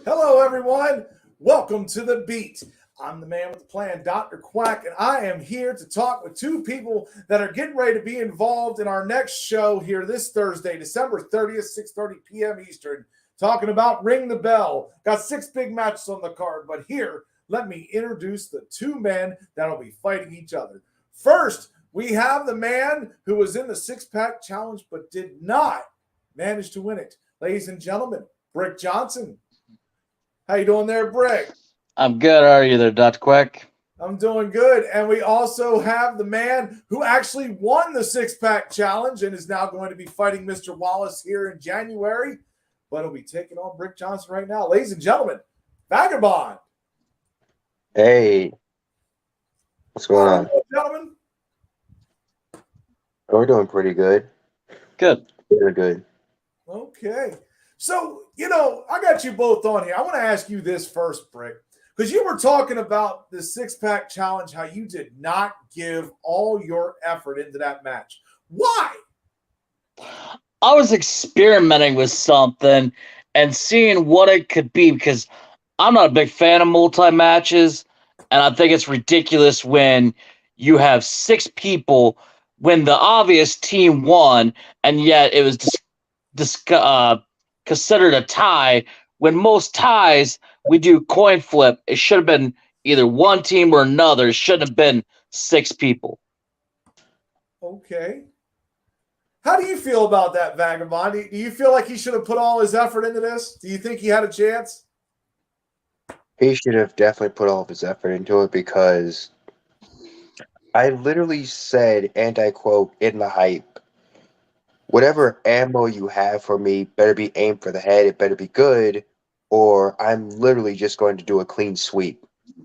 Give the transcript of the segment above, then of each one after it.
Hello, everyone. Welcome to The Beat. I'm the man with the plan, Dr. Quack, and I am here to talk with two people that are getting ready to be involved in our next show here this Thursday, December 30th, 6:30 p.m. Eastern, talking about Ring the Bell. Got 6 big matches on the card, but here, let me introduce the two men that will be fighting each other. First, we have the man who was in the six-pack challenge but did not manage to win it. Ladies and gentlemen, Brick Johnson. How you doing there, Brick? I'm good. How are you there, Dr. Quack? I'm doing good. And we also have the man who actually won the six-pack challenge and is now going to be fighting Mr. Wallace here in January, but he'll be taking on Brick Johnson right now. Ladies and gentlemen, Vagabond. Hey, what's going on? Gentlemen. We're doing pretty good. Good. Very good. Okay. So, I got you both on here. I want to ask you this first, Brick, because you were talking about the six-pack challenge, how you did not give all your effort into that match. Why? I was experimenting with something and seeing what it could be because I'm not a big fan of multi-matches, and I think it's ridiculous when you have 6 people when the obvious team won, and yet it was considered a tie. When most ties, we do coin flip. It should have been either one team or another. It shouldn't have been 6 people. Okay. How do you feel about that, Vagabond? Do you feel like he should have put all his effort into this? Do you think he had a chance? He should have definitely put all of his effort into it because I literally said, and I quote, in the hype, whatever ammo you have for me better be aimed for the head, it better be good, or I'm literally just going to do a clean sweep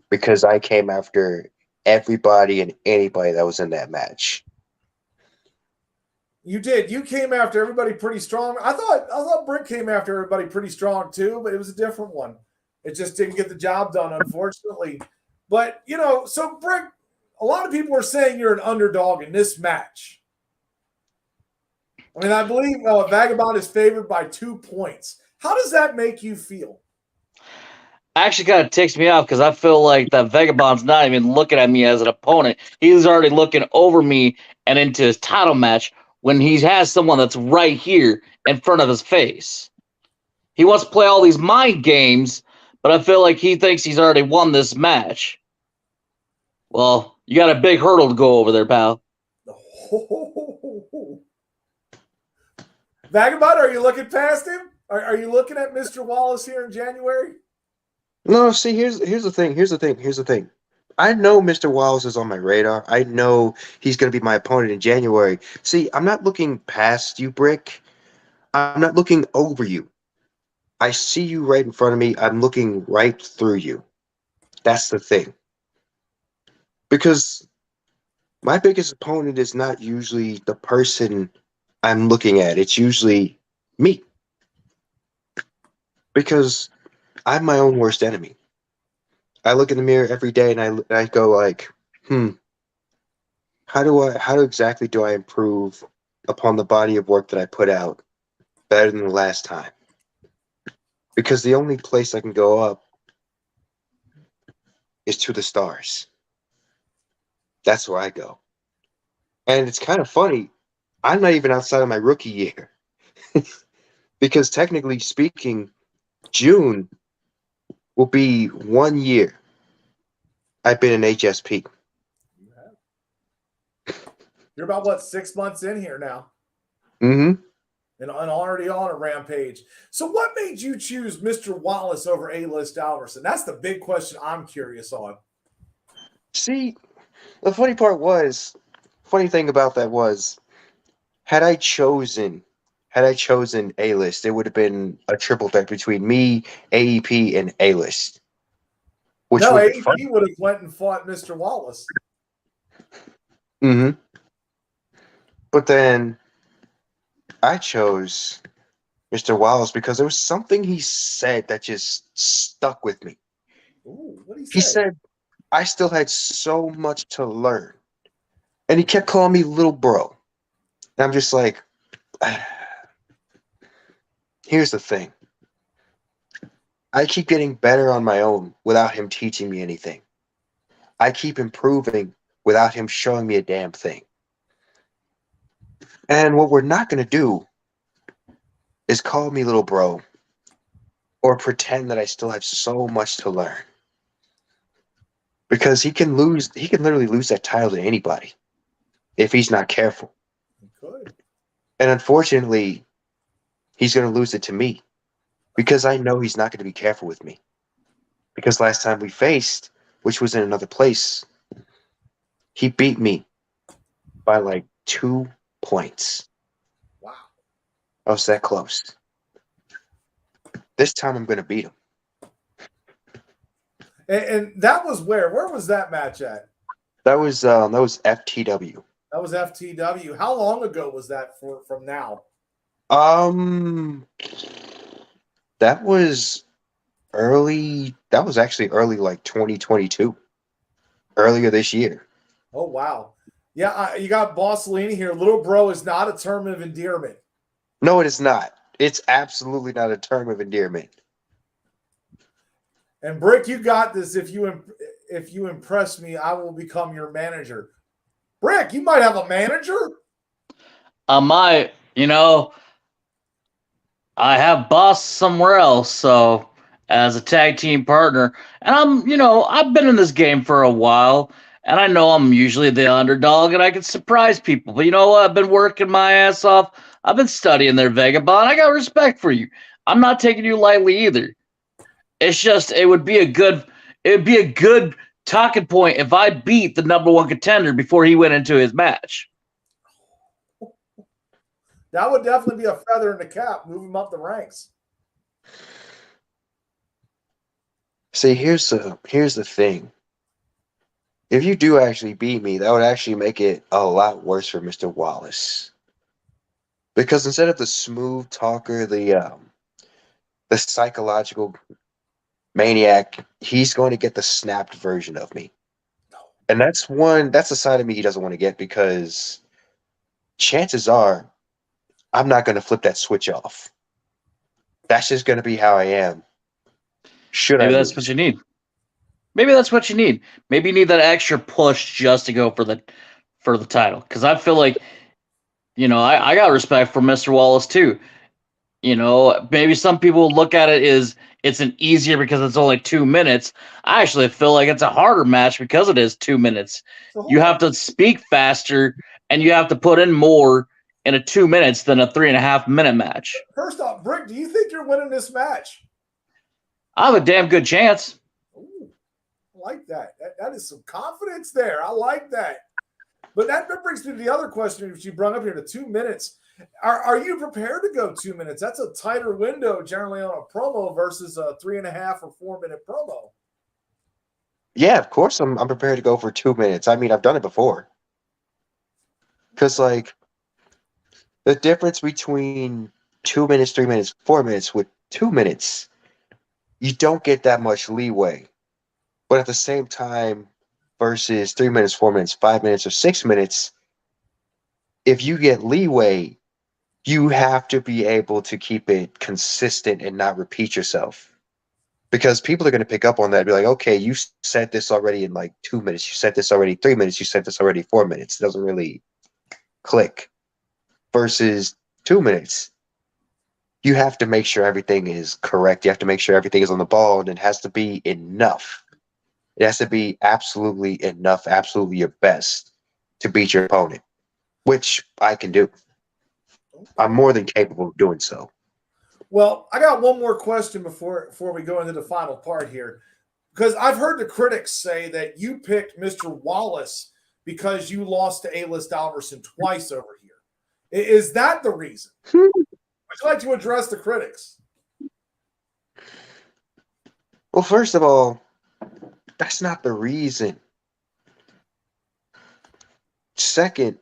because I came after everybody and anybody that was in that match. You did. You came after everybody pretty strong. I thought Brick came after everybody pretty strong too, but it was a different one. It just didn't get the job done, unfortunately. But, so Brick, a lot of people are saying you're an underdog in this match. I mean, I believe Vagabond is favored by 2 points. How does that make you feel? Actually kind of ticks me off because I feel like that Vagabond's not even looking at me as an opponent. He's already looking over me and into his title match when he has someone that's right here in front of his face. He wants to play all these mind games, but I feel like he thinks he's already won this match. Well, you got a big hurdle to go over there, pal. Vagabond, are you looking past him? Are you looking at Mr. Wallace here in January? No, see, here's the thing. I know Mr. Wallace is on my radar. I know he's going to be my opponent in January. See, I'm not looking past you, Brick. I'm not looking over you. I see you right in front of me. I'm looking right through you. That's the thing. Because my biggest opponent is not usually the person I'm looking at. It's usually me. Because I'm my own worst enemy. I look in the mirror every day and I go like, how exactly do I improve upon the body of work that I put out better than the last time? Because the only place I can go up is to the stars. That's where I go. And it's kind of funny. I'm not even outside of my rookie year. Because technically speaking, June will be 1 year I've been in HSP. You're about, 6 months in here now? Mm-hmm. And already on a rampage. So what made you choose Mr. Wallace over A-List Alverson? That's the big question I'm curious on. See, the funny thing about that was, had I chosen A-List, it would have been a triple threat between me, AEP, and A-List. No, AEP would have went and fought Mr. Wallace. Mm-hmm. But then I chose Mr. Wallace because there was something he said that just stuck with me. Ooh, what did he say? He said I still had so much to learn. And he kept calling me little bro. And I'm just like, here's the thing. I keep getting better on my own without him teaching me anything. I keep improving without him showing me a damn thing. And what we're not going to do is call me little bro or pretend that I still have so much to learn. Because he can literally lose that title to anybody if he's not careful. He could. And unfortunately, he's going to lose it to me because I know he's not going to be careful with me. Because last time we faced, which was in another place, he beat me by like 2 points. Wow. I was that close. This time I'm going to beat him. And that was where? Where was that match at? That was FTW. That was FTW. How long ago was that from now? That was early. That was actually early, like 2022. Earlier this year. Oh, wow. Yeah, you got Bossolini here. Little bro is not a term of endearment. No, it is not. It's absolutely not a term of endearment. And Brick, you got this. If you impress me, I will become your manager. Brick, you might have a manager. I might, I have boss somewhere else, so as a tag team partner, and I've been in this game for a while, and I know I'm usually the underdog, and I can surprise people. But you know what? I've been working my ass off. I've been studying their Vagabond. I got respect for you. I'm not taking you lightly either. It's just it would be a good talking point if I beat the number one contender before he went into his match. That would definitely be a feather in the cap. Move him up the ranks. See, here's the thing. If you do actually beat me, that would actually make it a lot worse for Mr. Wallace. Because instead of the smooth talker, the psychological maniac, he's going to get the snapped version of me. And that's a side of me he doesn't want to get because chances are I'm not going to flip that switch off. That's just going to be how I am. Maybe that's what you need. Maybe that's what you need. Maybe you need that extra push just to go for the title. Because I feel like, I got respect for Mr. Wallace too. Maybe some people look at it as it's an easier because it's only 2 minutes. I actually feel like it's a harder match because it is 2 minutes. You have to speak faster and you have to put in more in a 2 minutes than a 3.5 minute match. First off, Brick, do you think you're winning this match? I have a damn good chance. Ooh, I like that. That is some confidence there. I like that. But that brings me to the other question which you brought up here, the 2 minutes. Are you prepared to go 2 minutes? That's a tighter window generally on a promo versus a 3.5 or 4 minute promo. Yeah, of course I'm prepared to go for 2 minutes. I mean, I've done it before. Because, like, the difference between 2 minutes, 3 minutes, 4 minutes with 2 minutes, you don't get that much leeway. But at the same time, versus 3 minutes, 4 minutes, 5 minutes, or 6 minutes, if you get leeway, you have to be able to keep it consistent and not repeat yourself. Because people are going to pick up on that and be like, okay, you said this already in like 2 minutes. You said this already 3 minutes. You said this already 4 minutes. It doesn't really click. Versus 2 minutes, you have to make sure everything is correct. You have to make sure everything is on the ball, and it has to be enough. It has to be absolutely enough, absolutely your best to beat your opponent, which I can do. I'm more than capable of doing so. Well, I got one more question before we go into the final part here, because I've heard the critics say that you picked Mr. Wallace because you lost to A-List Alverson twice over here. Is that the reason? Would you like to address the critics? Well, first of all, that's not the reason. Second,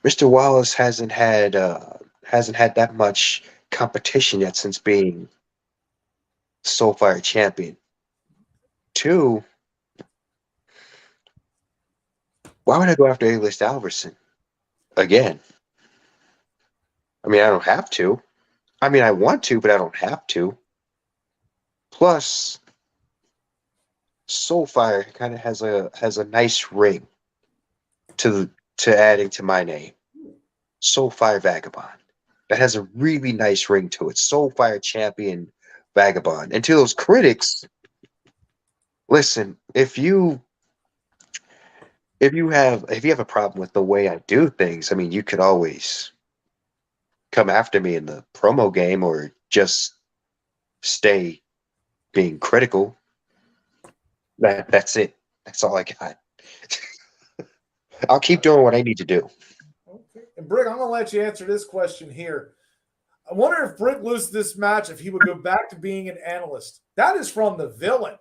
Mr. Wallace hasn't had that much competition yet since being Soulfire champion. 2, why would I go after A-List Alverson again? I mean, I don't have to. I mean, I want to, but I don't have to. Plus, Soulfire kind of has a nice ring to adding to my name. Soulfire Vagabond. That has a really nice ring to it. Soulfire Champion Vagabond. And to those critics, listen, if you have a problem with the way I do things, I mean, you could always come after me in the promo game or just stay being critical. That's it. That's all I got. I'll keep doing what I need to do. Okay. And Brick, I'm going to let you answer this question here. I wonder if Brick loses this match, if he would go back to being an analyst. That is from the villain.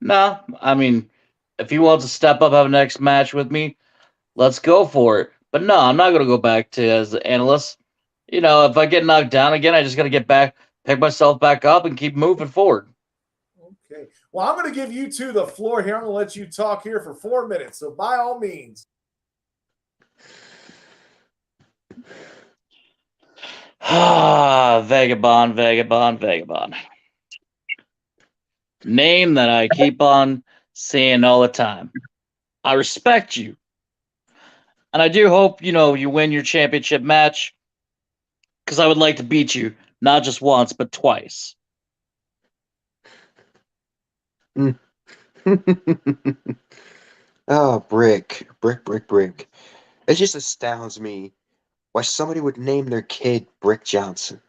No, I mean, if he wants to step up, have a next match with me, let's go for it. But no, I'm not going to go back to as an analyst. You know, if I get knocked down again, I just got to get back, pick myself back up, and keep moving forward. Okay. Well, I'm going to give you two the floor here. I'm going to let you talk here for 4 minutes. So by all means. Vagabond, vagabond, vagabond. Name that I keep on saying all the time. I respect you. And I do hope, you win your championship match. Because I would like to beat you, not just once, but twice. Oh, Brick. Brick. It just astounds me why somebody would name their kid Brick Johnson.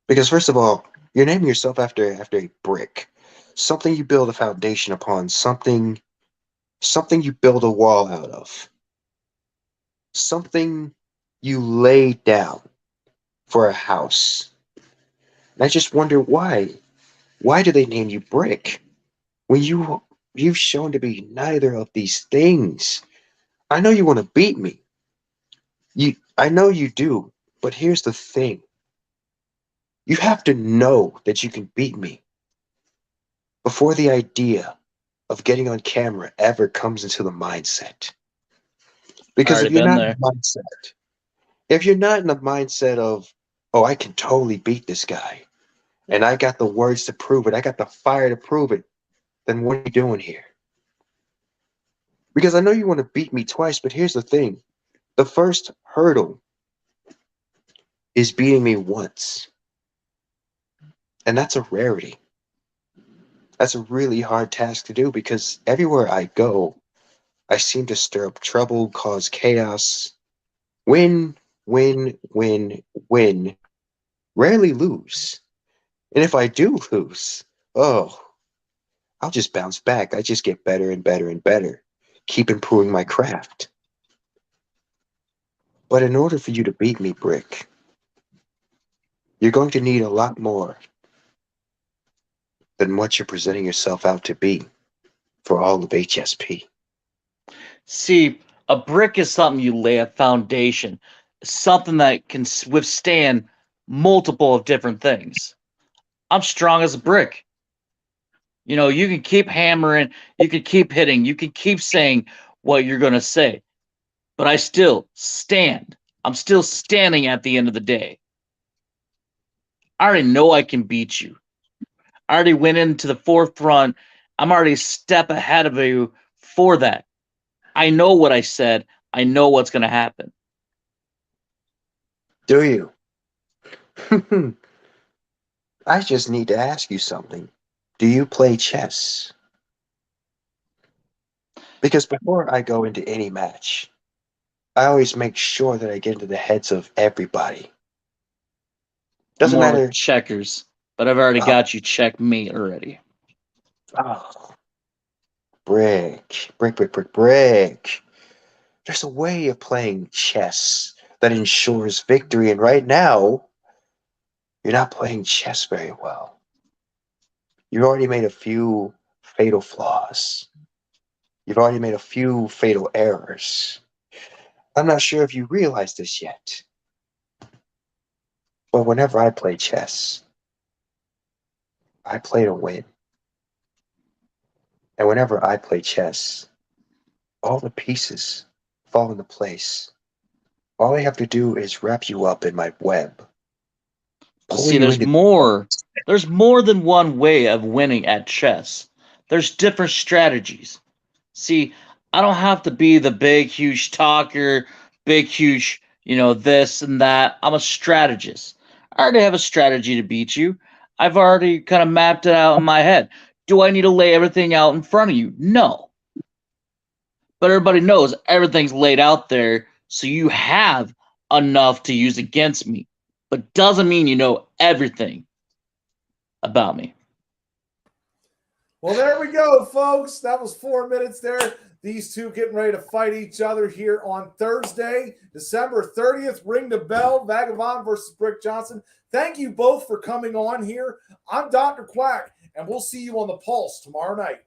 Because first of all, you're naming yourself after a brick. Something you build a foundation upon, something you build a wall out of. Something you lay down for a house. And I just wonder why. Why do they name you Brick? When you've shown to be neither of these things. I know you want to beat me. I know you do, but here's the thing. You have to know that you can beat me before the idea of getting on camera ever comes into the mindset. Because Already been there. if you're not in the mindset of, oh, I can totally beat this guy, and I got the words to prove it, I got the fire to prove it, then what are you doing here? Because I know you want to beat me twice, but here's the thing. The first hurdle is beating me once. And that's a rarity. That's a really hard task to do because everywhere I go, I seem to stir up trouble, cause chaos, win, rarely lose. And if I do lose, oh, I'll just bounce back. I just get better and better and better, keep improving my craft. But in order for you to beat me, Brick, you're going to need a lot more than what you're presenting yourself out to be for all of HSP. See, a brick is something you lay a foundation, something that can withstand multiple of different things. I'm strong as a brick. You can keep hammering, you can keep hitting, you can keep saying what you're going to say, but I still stand. I'm still standing at the end of the day. I already know I can beat you. I already went into the fourth run. I'm already a step ahead of you for that. I know what I said. I know what's going to happen. Do you? I just need to ask you something. Do you play chess? Because before I go into any match, I always make sure that I get into the heads of everybody. I'm Doesn't more with matter. checkers, but I've already Oh, got you checkmate already. oh, brick. There's a way of playing chess that ensures victory, and right now, you're not playing chess very well. You've already made a few fatal flaws. You've already made a few fatal errors. I'm not sure if you realize this yet, but whenever I play chess, I play to win. And whenever I play chess, all the pieces fall into place. All I have to do is wrap you up in my web. See, there's more. There's more than one way of winning at chess. There's different strategies. See, I don't have to be the big, huge talker, big, huge, this and that. I'm a strategist. I already have a strategy to beat you. I've already kind of mapped it out in my head. Do I need to lay everything out in front of you? No. But everybody knows everything's laid out there, so you have enough to use against me. But doesn't mean you know everything about me. Well, there we go, folks. That was 4 minutes there. These two getting ready to fight each other here on Thursday, December 30th. Ring the bell. Vagabond versus Brick Johnson. Thank you both for coming on here. I'm Dr. Quack, and we'll see you on the Pulse tomorrow night.